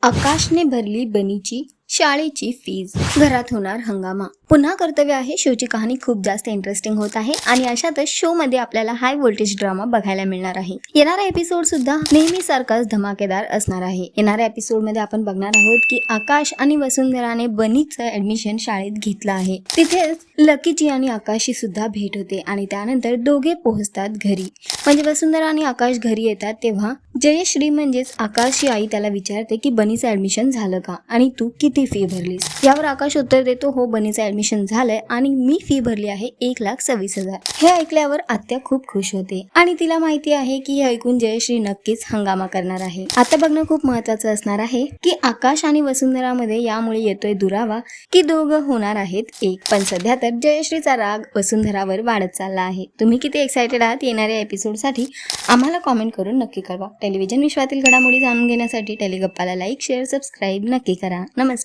आकाशने भरली बनीची शाळेची फीज, घरात होणार हंगामा. पुन्हा कर्तव्य आहे शोची कहाणी खूप जास्त इंटरेस्टिंग होत आहे आणि अशातच शो मध्ये आपल्याला हाय व्होल्टेज ड्रामा बघायला मिळणार आहे. येणारा एपिसोड सुद्धा नेहमीसारखाच धमाकेदार असणार आहे. येणाऱ्या एपिसोड मध्ये आपण बघणार आहोत की आकाश आणि वसुंधराने बनीचं ऍडमिशन शाळेत घेतलं आहे. तिथेच लकीची आणि आकाशची सुद्धा भेट होते आणि त्यानंतर दोघे पोहोचतात घरी. म्हणजे वसुंधरा आणि आकाश घरी येतात तेव्हा जयश्री म्हणजेच आकाशची आई त्याला विचारते की बनीचं ऍडमिशन झालं का आणि तू किती फी भरलीस. यावर आकाश उत्तर देतो, हो बनीचं ऍडमिशन झालंय आणि मी फी भरली आहे 1,26,000. हे ऐकल्यावर आत्या खूप खुश होते आणि तिला माहिती आहे की हे ऐकून जयश्री नक्कीच हंगामा करणार आहे. आता बघणं खूप महत्वाचं असणार आहे की आकाश आणि वसुंधरामध्ये यामुळे येतोय दुरावा की दोघं होणार आहेत एक. पण सध्या तर जयश्रीचा राग वसुंधरावर वाढत चालला आहे. तुम्ही किती एक्सायटेड आहात येणाऱ्या एपिसोडसाठी आम्हाला कॉमेंट करून नक्की कळवा. टेलिव्हिजन विश्वातील घडामोडी जाणून घेण्यासाठी टेलिगप्पाला लाईक, शेअर, सबस्क्राईब नक्की करा. नमस्कार.